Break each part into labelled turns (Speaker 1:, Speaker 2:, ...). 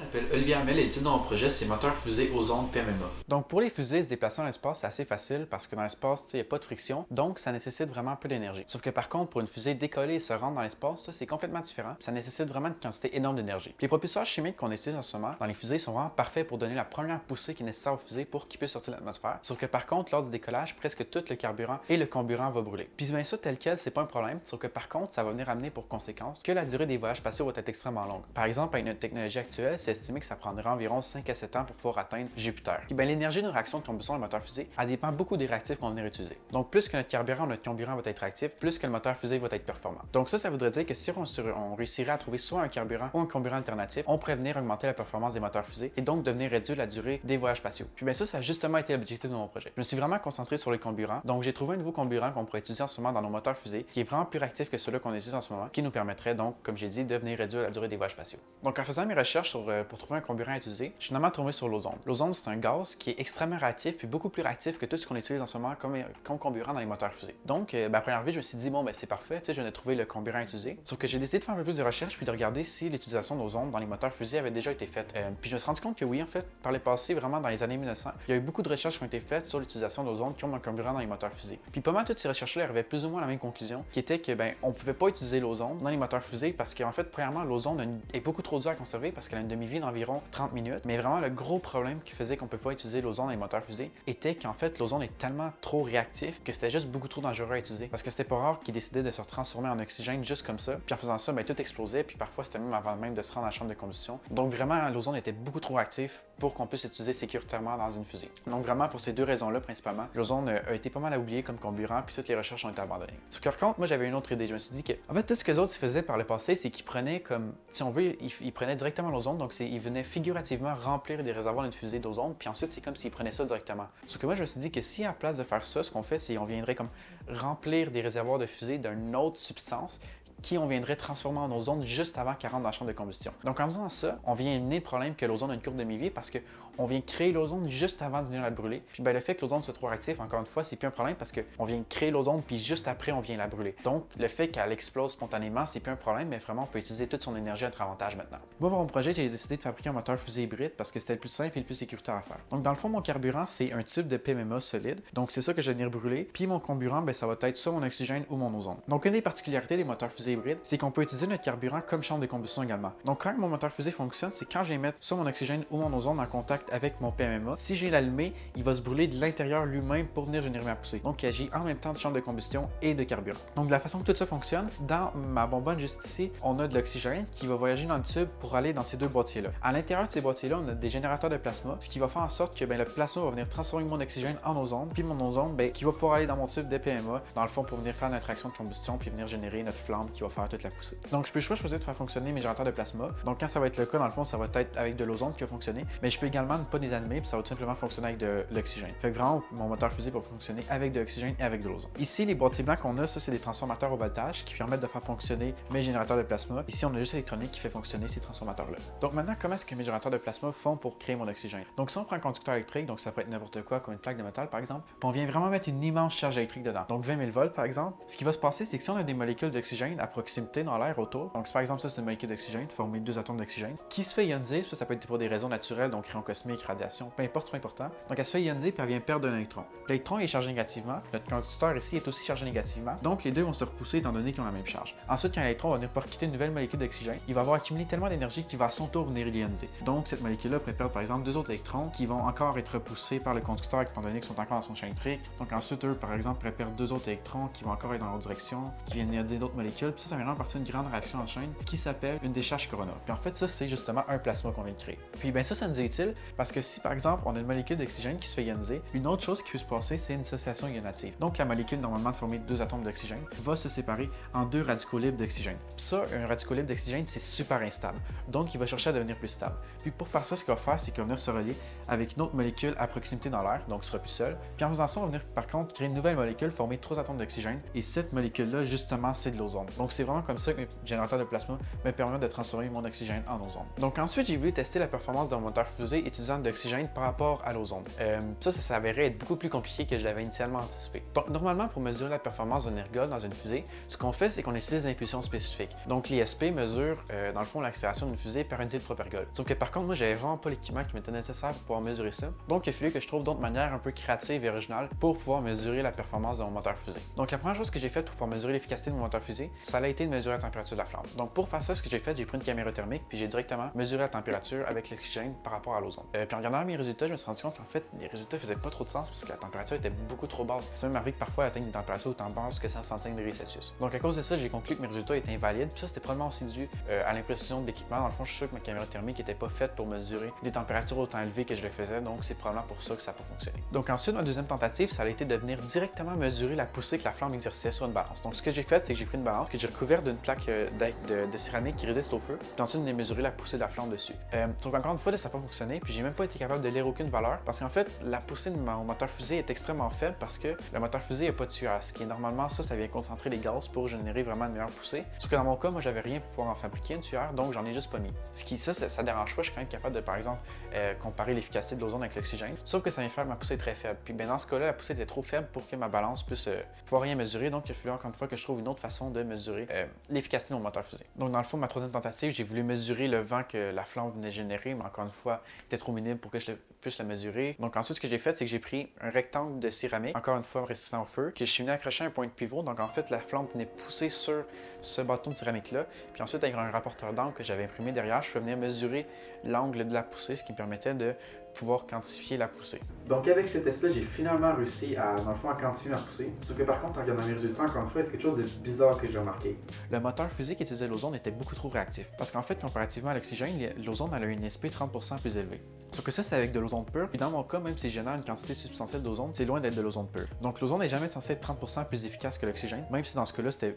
Speaker 1: Je m'appelle Olivier Hamel et le titre de mon projet, c'est Moteur fusée aux ondes PMMA. Donc pour les fusées, se déplacer dans l'espace, c'est assez facile parce que dans l'espace, il n'y a pas de friction, donc ça nécessite vraiment peu d'énergie. Sauf que par contre, pour une fusée décoller et se rendre dans l'espace, ça c'est complètement différent. Ça nécessite vraiment une quantité énorme d'énergie. Les propulseurs chimiques qu'on utilise en ce moment dans les fusées sont vraiment parfaits pour donner la première poussée qui est nécessaire aux fusées pour qu'ils puissent sortir de l'atmosphère. Sauf que par contre, lors du décollage, presque tout le carburant et le comburant va brûler. Puis bien ça, tel quel, c'est pas un problème, sauf que par contre, ça va venir amener pour conséquence que la durée des voyages spatiaux va être extrêmement longue. Par exemple, avec notre technologie actuelle, c'est estimé que ça prendra environ 5 à 7 ans pour pouvoir atteindre Jupiter. Puis bien, l'énergie d'une réaction de combustion d'un moteur fusée, elle dépend beaucoup des réactifs qu'on va venir utiliser. Donc plus que notre carburant ou notre comburant va être actif, plus que le moteur fusée va être performant. Donc ça voudrait dire que si on réussirait à trouver soit un carburant ou un comburant alternatif, on pourrait venir augmenter la performance des moteurs fusées et donc devenir réduire la durée des voyages spatiaux. Puis bien ça a justement été l'objectif de mon projet. Je me suis vraiment concentré sur les comburants, donc j'ai trouvé un nouveau comburant qu'on pourrait utiliser en ce moment dans nos moteurs fusées, qui est vraiment plus réactif que celui qu'on utilise en ce moment, qui nous permettrait donc, comme j'ai dit, de venir réduire la durée des voyages spatiaux. Donc en faisant mes recherches pour trouver un comburant à utiliser, je suis finalement tombé sur l'ozone. L'ozone, c'est un gaz qui est extrêmement réactif puis beaucoup plus réactif que tout ce qu'on utilise en ce moment comme comburant dans les moteurs fusées. Donc, à première vue, je me suis dit, bon, ben c'est parfait, je viens de trouver le comburant à utiliser. Sauf que j'ai décidé de faire un peu plus de recherches puis de regarder si l'utilisation d'ozone dans les moteurs fusées avait déjà été faite. Puis je me suis rendu compte que oui, en fait, par le passé, vraiment dans les années 1900, il y a eu beaucoup de recherches qui ont été faites sur l'utilisation d'ozone comme un comburant dans les moteurs fusées. Puis pas mal toutes ces recherches-là arrivaient plus ou moins à la même conclusion, qui était que ben on pouvait pas utiliser l'ozone dans les moteurs fusées parce qu'en fait, premièrement, l'ozone est beaucoup trop dur à conserver parce qu'elle a une demi-vie d'environ 30 minutes. Mais vraiment, le gros problème qui faisait qu'on peut pas utiliser l'ozone dans les moteurs fusées était qu'en fait, l'ozone est tellement trop réactif que c'était juste beaucoup trop dangereux à utiliser. Parce que c'était pas rare qu'il décidait de se transformer en oxygène juste comme ça. Puis en faisant ça, ben, tout explosait. Puis parfois, c'était même avant même de se rendre à la chambre de combustion. Donc vraiment, l'ozone était beaucoup trop actif pour qu'on puisse l'utiliser sécuritairement dans une fusée. Donc vraiment, pour ces deux raisons-là, principalement, l'ozone a été pas mal oublié comme comburant, puis toutes les recherches ont été abandonnées. Par contre, moi, j'avais une autre idée. Je me suis dit que, en fait, tout ce que les autres faisaient par le passé, c'est qu'ils prenaient comme, si on veut, ils prenaient directement l'ozone. Donc ils venaient figurativement remplir des réservoirs d'une fusée d'ozone, puis ensuite, c'est comme s'ils prenaient ça directement. Sauf que moi, je me suis dit que si à la place de faire ça, ce qu'on fait, c'est qu'on viendrait comme remplir des réservoirs de fusée d'une autre substance qui on viendrait transformer en ozone juste avant qu'elle rentre dans la chambre de combustion. Donc en faisant ça, on vient éliminer le problème que l'ozone a une courbe de mi-vie parce qu'on vient créer l'ozone juste avant de venir la brûler. Puis ben, le fait que l'ozone soit trop réactif, encore une fois, c'est plus un problème parce qu'on vient créer l'ozone puis juste après on vient la brûler. Donc le fait qu'elle explose spontanément, c'est plus un problème, mais vraiment on peut utiliser toute son énergie à notre avantage maintenant. Moi pour mon projet, j'ai décidé de fabriquer un moteur fusée hybride parce que c'était le plus simple et le plus sécuritaire à faire. Donc dans le fond, mon carburant, c'est un tube de PMMA solide. Donc c'est ça que je vais venir brûler. Puis mon comburant, ben, ça va être soit mon oxygène ou mon ozone. Donc une des particularités des moteurs fusée hybrides, c'est qu'on peut utiliser notre carburant comme chambre de combustion également. Donc quand mon moteur fusée fonctionne, c'est quand je vais mettre soit mon oxygène ou mon ozone en contact avec mon PMMA. Si je viens l'allumer, il va se brûler de l'intérieur lui-même pour venir générer ma poussée. Donc il agit en même temps de chambre de combustion et de carburant. Donc de la façon que tout ça fonctionne, dans ma bonbonne juste ici, on a de l'oxygène qui va voyager dans le tube pour aller dans ces deux boîtiers-là. À l'intérieur de ces boîtiers-là, on a des générateurs de plasma, ce qui va faire en sorte que ben, le plasma va venir transformer mon oxygène en ozone, puis mon ozone ben, qui va pouvoir aller dans mon tube de PMA, dans le fond pour venir faire notre réaction de combustion puis venir générer notre flamme qui va faire toute la poussée. Donc je peux choisir de faire fonctionner mes générateurs de plasma. Donc quand ça va être le cas, dans le fond, ça va être avec de l'ozone qui va fonctionner, mais je peux également ne pas les allumer, puis ça va tout simplement fonctionner avec de l'oxygène. Fait que vraiment, mon moteur fusée va fonctionner avec de l'oxygène et avec de l'ozone. Ici, les boîtiers blancs qu'on a, ça c'est des transformateurs au voltage qui permettent de faire fonctionner mes générateurs de plasma. Ici, on a juste l'électronique qui fait fonctionner ces transformateurs-là. Donc maintenant, comment est-ce que mes générateurs de plasma font pour créer mon oxygène? Donc si on prend un conducteur électrique, donc ça peut être n'importe quoi comme une plaque de métal par exemple, puis on vient vraiment mettre une immense charge électrique dedans. Donc 20 000 volts par exemple. Ce qui va se passer, c'est que si on a des molécules d'oxygène à proximité dans l'air autour, donc par exemple ça c'est une molécule d'oxygène formée de deux atomes d'oxygène qui se fait ioniser, ça peut être pour des raisons naturelles, donc rayons cosmiques, radiation, peu importe, c'est pas important. Donc elle se fait ioniser puis elle vient perdre un électron. L'électron est chargé négativement, notre conducteur ici est aussi chargé négativement, donc les deux vont se repousser étant donné qu'ils ont la même charge. Ensuite, quand l'électron va venir pour quitter une nouvelle molécule d'oxygène, il va avoir accumulé tellement d'énergie qu'il va à son tour venir ioniser. Donc cette molécule-là pourrait perdre par exemple deux autres électrons qui vont encore être repoussés par le conducteur étant donné qu'ils sont encore dans son champ électrique. Donc ensuite, eux par exemple pourraient perdre deux autres électrons qui vont encore être dans l'autre direction, qui viennent ioniser d'autres molécules. Puis ça vient vraiment partir d'une grande réaction en chaîne qui s'appelle une décharge Corona. Puis en fait, ça c'est justement un plasma qu'on vient de créer. Puis ben ça nous est utile parce que si par exemple on a une molécule d'oxygène qui se fait ioniser, une autre chose qui peut se passer, c'est une dissociation ionative. Donc la molécule normalement formée de deux atomes d'oxygène va se séparer en deux radicaux libres d'oxygène. Puis ça, un radical libre d'oxygène, c'est super instable. Donc il va chercher à devenir plus stable. Puis pour faire ça, ce qu'il va faire, c'est qu'il va venir se relier avec une autre molécule à proximité dans l'air, donc il sera plus seul. Puis en faisant ça, on va venir par contre créer une nouvelle molécule formée de trois atomes d'oxygène. Et cette molécule-là, justement, c'est de l'ozone. Donc Donc c'est vraiment comme ça que le générateur de plasma me permet de transformer mon oxygène en ozone. Donc ensuite, j'ai voulu tester la performance d'un moteur fusée utilisant de l'oxygène par rapport à l'ozone. Ça s'avérait être beaucoup plus compliqué que je l'avais initialement anticipé. Donc normalement, pour mesurer la performance d'un ergol dans une fusée, ce qu'on fait, c'est qu'on utilise des impulsions spécifiques. Donc l'ISP mesure, dans le fond, l'accélération d'une fusée par unité de propergol. Sauf que par contre, moi, j'avais vraiment pas l'équipement qui m'était nécessaire pour pouvoir mesurer ça. Donc il a fallu que je trouve d'autres manières un peu créatives et originales pour pouvoir mesurer la performance de mon moteur fusée. Donc la première chose que j'ai faite pour pouvoir mesurer l'efficacité de mon moteur fusée, ça a été de mesurer la température de la flamme. Donc pour faire ça, ce que j'ai fait, j'ai pris une caméra thermique puis j'ai directement mesuré la température avec l'oxygène par rapport à l'ozone. Puis en regardant mes résultats, je me suis rendu compte qu'en fait, les résultats faisaient pas trop de sens parce que la température était beaucoup trop basse. C'est même arrivé que parfois elle atteigne une température autant basse que 165 degrés Celsius. Donc à cause de ça, j'ai conclu que mes résultats étaient invalides. Puis ça, c'était probablement aussi dû à l'imprécision de l'équipement. Dans le fond, je suis sûr que ma caméra thermique n'était pas faite pour mesurer des températures autant élevées que je le faisais. Donc c'est probablement pour ça que ça n'a pas fonctionné. Donc ensuite, ma deuxième tentative, ça a été de venir directement mesurer la poussée que la flamme exerçait sur une balance. Donc ce que j'ai fait, c'est que j'ai pris une balance que j'ai recouverte d'une plaque de céramique qui résiste au feu. Puis ensuite, de mesurer la poussée de la flamme dessus. Donc encore une fois, là, ça n'a pas fonctionné. Puis j'ai même pas été capable de lire aucune valeur parce qu'en fait, la poussée de mon moteur fusée est extrêmement faible parce que le moteur fusée n'a pas de tueur. Ce qui est normalement ça vient concentrer les gaz pour générer vraiment une meilleure poussée. Sauf que dans mon cas, moi, j'avais rien pour pouvoir en fabriquer une tueur, donc j'en ai juste pas mis. Ce qui, ça dérange pas, je suis quand même capable de, par exemple, comparer l'efficacité de l'ozone avec l'oxygène. Sauf que ça vient faire ma poussée très faible. Puis ben, dans ce cas-là, la poussée était trop faible pour que ma balance puisse pouvoir rien mesurer. Donc il a fallu encore une fois que je trouve une autre façon de mesurer l'efficacité de mon moteur fusée. Donc dans le fond, ma troisième tentative, j'ai voulu mesurer le vent que la flamme venait générer, mais encore une fois, il était trop minime pour que je puisse le mesurer. Donc ensuite, ce que j'ai fait, c'est que j'ai pris un rectangle de céramique, encore une fois résistant au feu, que je suis venu accrocher à un point de pivot. Donc en fait, la flamme venait pousser sur ce bâton de céramique-là. Puis ensuite, avec un rapporteur d'angle que j'avais imprimé derrière, je pouvais venir mesurer l'angle de la poussée, ce qui me permettait de pouvoir quantifier la poussée. Donc avec ce test-là, j'ai finalement réussi à, dans le fond, à quantifier ma poussée. Sauf que par contre, en regardant mes résultats, encore une fois, il y a quelque chose de bizarre que j'ai remarqué. Le moteur fusée qui utilisait l'ozone était beaucoup trop réactif. Parce qu'en fait, comparativement à l'oxygène, l'ozone a une ISP 30% plus élevée. Sauf que ça, c'est avec de l'ozone pure. Puis dans mon cas, même si je génère une quantité substantielle d'ozone, c'est loin d'être de l'ozone pure. Donc l'ozone n'est jamais censé être 30% plus efficace que l'oxygène, même si dans ce cas-là, c'était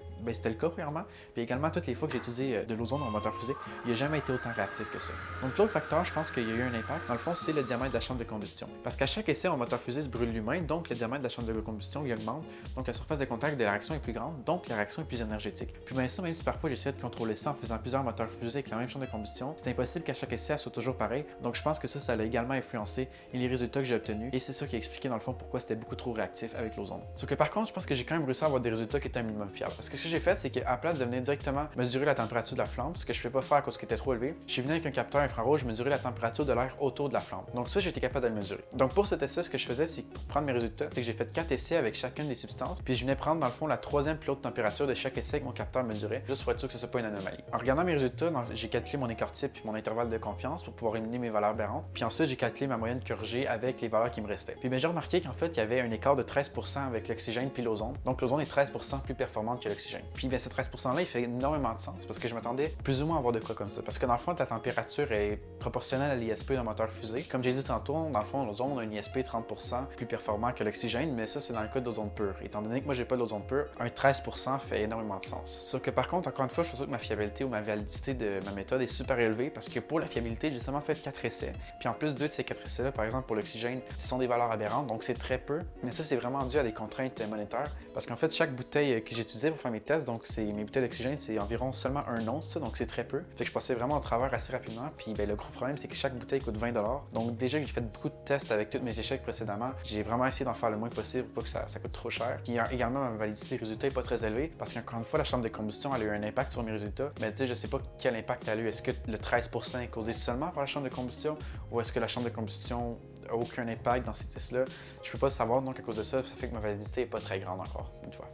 Speaker 1: le cas premièrement. Puis également, toutes les fois que j'ai utilisé de l'ozone dans mon moteur fusée, il n'a jamais été autant réactif que ça. Donc l'autre facteur, je pense qu'il y a eu un impact, dans le fond, c'est le diamètre de la chambre de combustion. Parce qu'à chaque essai, mon moteur fusée se brûle lui-même, donc le diamètre de la chambre de combustion il augmente, donc la surface de contact de la réaction est plus grande, donc la réaction est plus énergétique. Puis bien ça, même si parfois j'essaie de contrôler ça en faisant plusieurs moteurs fusée avec la même chambre de combustion, c'est impossible qu'à chaque essai, elle soit toujours pareil. Donc je pense que ça a également influencé les résultats que j'ai obtenus, et c'est ça qui a expliqué dans le fond pourquoi c'était beaucoup trop réactif avec l'ozone. Sauf que par contre, je pense que j'ai quand même réussi à avoir des résultats qui étaient un minimum fiables. Parce que ce que j'ai fait, c'est qu'à place de venir directement mesurer la température de la flamme, ce que je ne pouvais pas faire à cause qu'elle était trop élevée, je suis venu avec un capteur infrarouge mesurer la température de l'air autour de la flamme. Donc ça, j'étais capable de le mesurer. Donc pour cet essai, ce que je faisais, c'est pour prendre mes résultats, c'est que j'ai fait 4 essais avec chacune des substances, puis je venais prendre dans le fond la troisième plus haute température de chaque essai que mon capteur mesurait, juste pour être sûr que ce soit pas une anomalie. En regardant mes résultats, j'ai calculé mon écart type puis mon intervalle de confiance pour pouvoir éliminer mes valeurs aberrantes, puis ensuite j'ai calculé ma moyenne corrigée avec les valeurs qui me restaient. Puis j'ai remarqué qu'en fait, il y avait un écart de 13% avec l'oxygène puis l'ozone. Donc l'ozone est 13% plus performante que l'oxygène. Puis ce 13% là, il fait énormément de sens parce que je m'attendais plus ou moins à avoir de quoi comme ça. Parce que dans le fond, ta température est proportionnelle à l'ISP d'un moteur fusée. Comme j'ai dit tantôt, dans le fond, l'ozone a une ISP 30% plus performant que l'oxygène, mais ça c'est dans le cas de l'ozone pure. Étant donné que moi j'ai pas d'ozone pure, un 13% fait énormément de sens. Sauf que par contre, encore une fois, je suis sûr que ma fiabilité ou ma validité de ma méthode est super élevée parce que pour la fiabilité, j'ai seulement fait 4 essais. Puis en plus, 2 de ces 4 essais-là, par exemple pour l'oxygène, ce sont des valeurs aberrantes, donc c'est très peu. Mais ça, c'est vraiment dû à des contraintes monétaires parce qu'en fait, chaque bouteille que j'utilisais pour faire mes tests, donc mes bouteilles d'oxygène, c'est environ seulement 1 once, donc c'est très peu. Fait que je passais vraiment au travers assez rapidement. Puis le gros problème, c'est que chaque bouteille coûte 20$. Donc déjà que j'ai fait beaucoup de tests avec tous mes échecs précédemment, j'ai vraiment essayé d'en faire le moins possible pour pas que ça coûte trop cher. Puis également, ma validité des résultats n'est pas très élevée parce qu'encore une fois, la chambre de combustion elle a eu un impact sur mes résultats. Mais tu sais, je sais pas quel impact elle a eu. Est-ce que le 13% est causé seulement par la chambre de combustion ou est-ce que la chambre de combustion n'a aucun impact dans ces tests-là? Je peux pas le savoir, donc à cause de ça, ça fait que ma validité n'est pas très grande encore, une fois.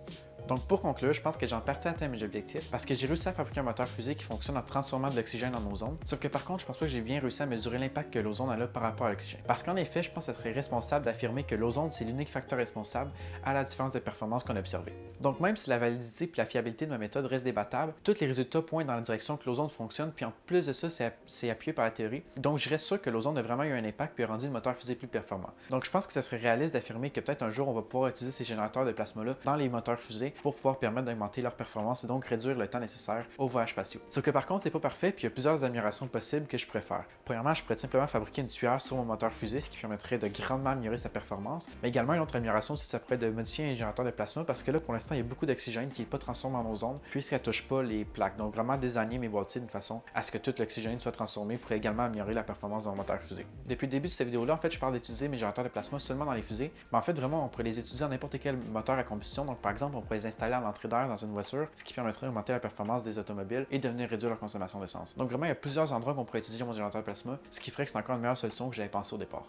Speaker 1: Donc pour conclure, je pense que j'ai en partie atteint mes objectifs parce que j'ai réussi à fabriquer un moteur fusée qui fonctionne en transformant de l'oxygène en ozone. Sauf que par contre, je pense pas que j'ai bien réussi à mesurer l'impact que l'ozone a par rapport à l'oxygène. Parce qu'en effet, je pense que ce serait responsable d'affirmer que l'ozone c'est l'unique facteur responsable à la différence de performance qu'on a observée. Donc même si la validité et la fiabilité de ma méthode restent débattables, tous les résultats pointent dans la direction que l'ozone fonctionne, puis en plus de ça, c'est appuyé par la théorie. Donc je reste sûr que l'ozone a vraiment eu un impact puis a rendu le moteur fusée plus performant. Donc je pense que ce serait réaliste d'affirmer que peut-être un jour on va pouvoir utiliser ces générateurs de plasma-là dans les moteurs fusées pour pouvoir permettre d'augmenter leur performance et donc réduire le temps nécessaire aux voyages spatiaux. Sauf que par contre, c'est pas parfait, puis il y a plusieurs améliorations possibles que je pourrais faire. Premièrement, je pourrais simplement fabriquer une tuyère sur mon moteur fusée, ce qui permettrait de grandement améliorer sa performance. Mais également, une autre amélioration, si ça pourrait être de modifier un générateur de plasma, parce que là, pour l'instant, il y a beaucoup d'oxygène qui n'est pas transformé en ozone, puisqu'elle touche pas les plaques. Donc vraiment désigner mes boîtiers d'une façon à ce que tout l'oxygène soit transformé pourrait également améliorer la performance de mon moteur fusée. Depuis le début de cette vidéo-là, en fait, je parle d'utiliser mes générateurs de plasma seulement dans les fusées, mais en fait, vraiment, on pourrait les utiliser dans n'importe quel moteur à combustion. Donc par exemple, on pourrait les installer à l'entrée d'air dans une voiture, ce qui permettrait d'augmenter la performance des automobiles et de venir réduire leur consommation d'essence. Donc vraiment, il y a plusieurs endroits qu'on pourrait utiliser mon générateur de plasma, ce qui ferait que c'est encore une meilleure solution que j'avais pensé au départ.